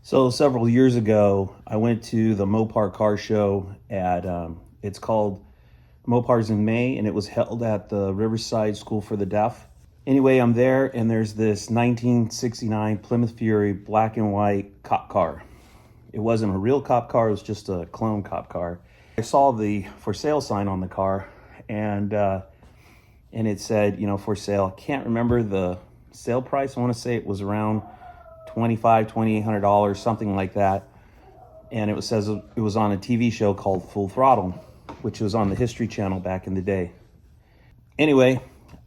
So several years ago, I went to the Mopar car show at, it's called Mopars in May, and it was held at the Riverside School for the Deaf. Anyway, I'm there, and there's this 1969 Plymouth Fury black and white cop car. It wasn't a real cop car, it was just a clone cop car. I saw the for sale sign on the car, and it said, for sale. I can't remember the sale price. I want to say it was around $2,800, something like that. And it says it was on a TV show called Full Throttle, which was on the History Channel back in the day. Anyway,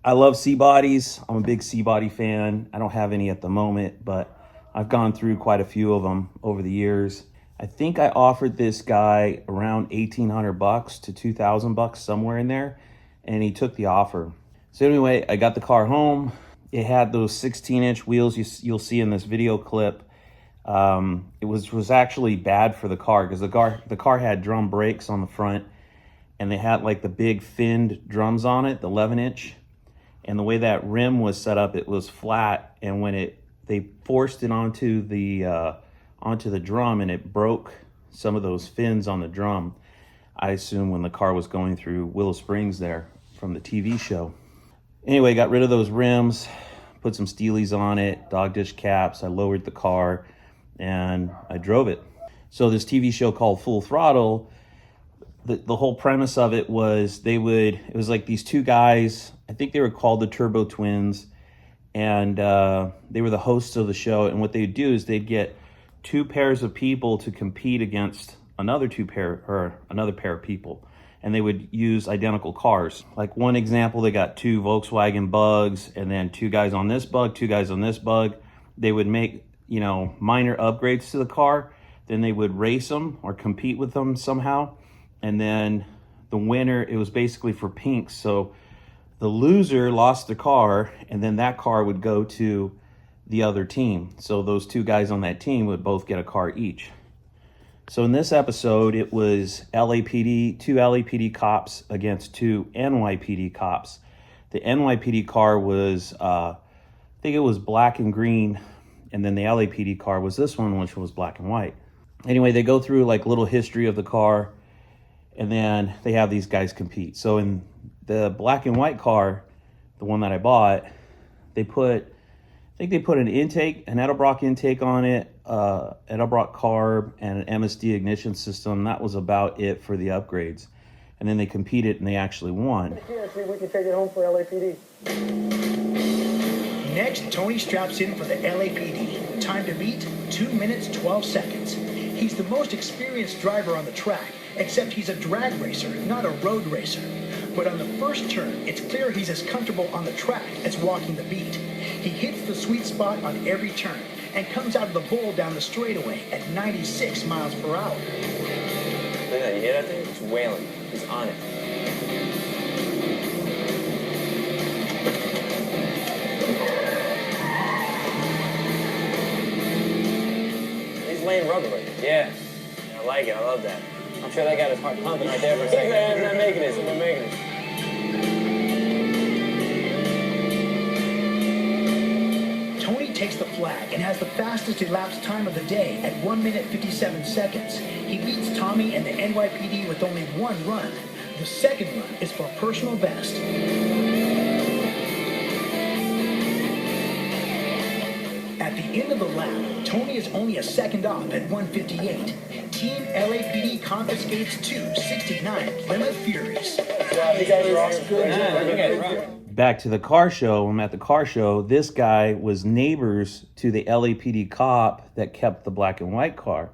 I love C-bodies. I'm a big C-body fan. I don't have any at the moment, but I've gone through quite a few of them over the years. I think I offered this guy around $1,800 to $2,000, somewhere in there, and he took the offer. So anyway, I got the car home. It had those 16-inch wheels you'll see in this video clip. It was actually bad for the car because the car had drum brakes on the front, and they had like the big finned drums on it, the 11-inch. And the way that rim was set up, it was flat, and when they forced it onto the drum, and it broke some of those fins on the drum. I assume when the car was going through Willow Springs there from the TV show. Anyway, got rid of those rims, put some Steelies on it, dog dish caps. I lowered the car and I drove it. So this TV show called Full Throttle, the whole premise of it was it was like these two guys, I think they were called the Turbo Twins, and they were the hosts of the show. And what they'd do is they'd get two pairs of people to compete against another pair of people. And they would use identical cars. Like one example, they got two Volkswagen Bugs, and then two guys on this Bug, two guys on this Bug. They would make, minor upgrades to the car. Then they would race them or compete with them somehow. And then the winner, it was basically for pinks. So the loser lost the car, and then that car would go to the other team. So those two guys on that team would both get a car each. So in this episode, it was two LAPD cops against two NYPD cops. The NYPD car was, I think it was black and green, and then the LAPD car was this one, which was black and white. Anyway, they go through like little history of the car, and then they have these guys compete. So in the black and white car, the one that I bought, they put an Edelbrock intake on it, Edelbrock carb, and an MSD ignition system. That was about it for the upgrades. And then they competed and they actually won. Yeah, see if we can take it home for LAPD. Next, Tony straps in for the LAPD. Time to beat, 2 minutes, 12 seconds. He's the most experienced driver on the track, except he's a drag racer, not a road racer. But on the first turn, it's clear he's as comfortable on the track as walking the beat. He hits the sweet spot on every turn and comes out of the bowl down the straightaway at 96 miles per hour. Look at that, you hear that thing? It's wailing. He's on it. He's laying rubber right there. Yeah. I like it, I love that. I'm sure that got his heart pumping right there for a second. I'm not making this, I'm making it. Tony takes the flag and has the fastest elapsed time of the day at 1 minute 57 seconds. He beats Tommy and the NYPD with only one run. The second run is for personal best. At the end of the lap, Tony is only a second off at 1:58. Team LAPD confiscates two 69 Plymouth Furies. You guys are awesome. Good. Back to the car show. I'm at the car show. This guy was neighbors to the LAPD cop that kept the black and white car.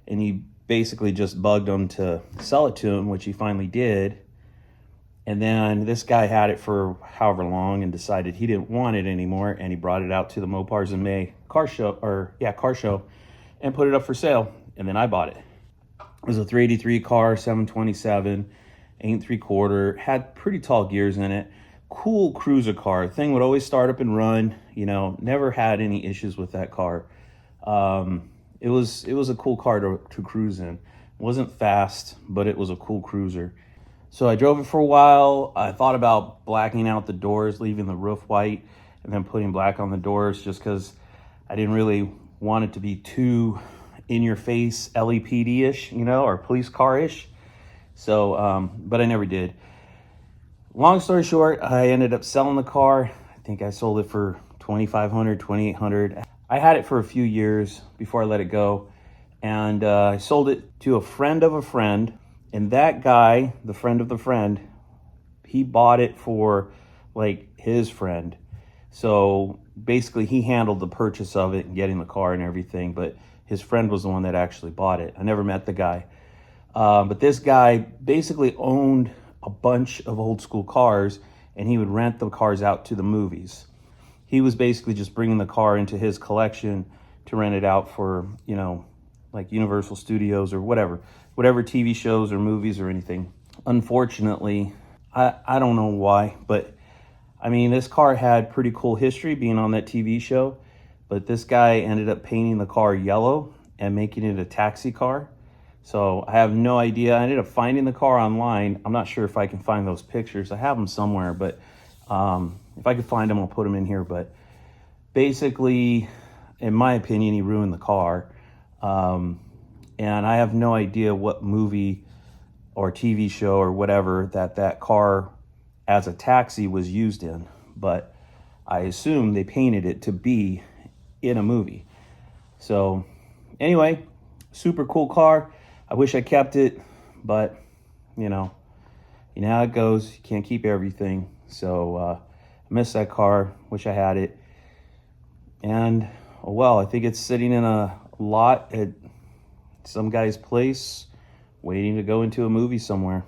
And he basically just bugged him to sell it to him, which he finally did. And then this guy had it for however long and decided he didn't want it anymore. And he brought it out to the Mopars in May car show and put it up for sale. And then I bought it. It was a 383 car, 727, 8 3/4, had pretty tall gears in it. Cool cruiser car. Thing would always start up and run. Never had any issues with that car. It was a cool car to cruise in. It wasn't fast, but it was a cool cruiser. So I drove it for a while. I thought about blacking out the doors, leaving the roof white, and then putting black on the doors just because I didn't really want it to be too in-your-face LAPD-ish, you know, or police car-ish. So, but I never did. Long story short, I ended up selling the car. I think I sold it for $2,500, $2,800. I had it for a few years before I let it go. And I sold it to a friend of a friend. And that guy, the friend of the friend, he bought it for like his friend. So basically he handled the purchase of it and getting the car and everything. But his friend was the one that actually bought it. I never met the guy. But this guy basically owned a bunch of old school cars, and he would rent the cars out to the movies. He was basically just bringing the car into his collection to rent it out for, you know, like Universal Studios or whatever TV shows or movies or anything. Unfortunately, I don't know why, but I mean, this car had pretty cool history being on that TV show, but this guy ended up painting the car yellow and making it a taxi car. So I have no idea. I ended up finding the car online. I'm not sure if I can find those pictures. I have them somewhere, but if I could find them, I'll put them in here. But basically, in my opinion, he ruined the car. And I have no idea what movie or TV show or whatever that car as a taxi was used in. But I assume they painted it to be in a movie. So anyway, super cool car. I wish I kept it, but you know how it goes. You can't keep everything. So I miss that car. Wish I had it. And oh well, I think it's sitting in a lot at some guy's place, waiting to go into a movie somewhere.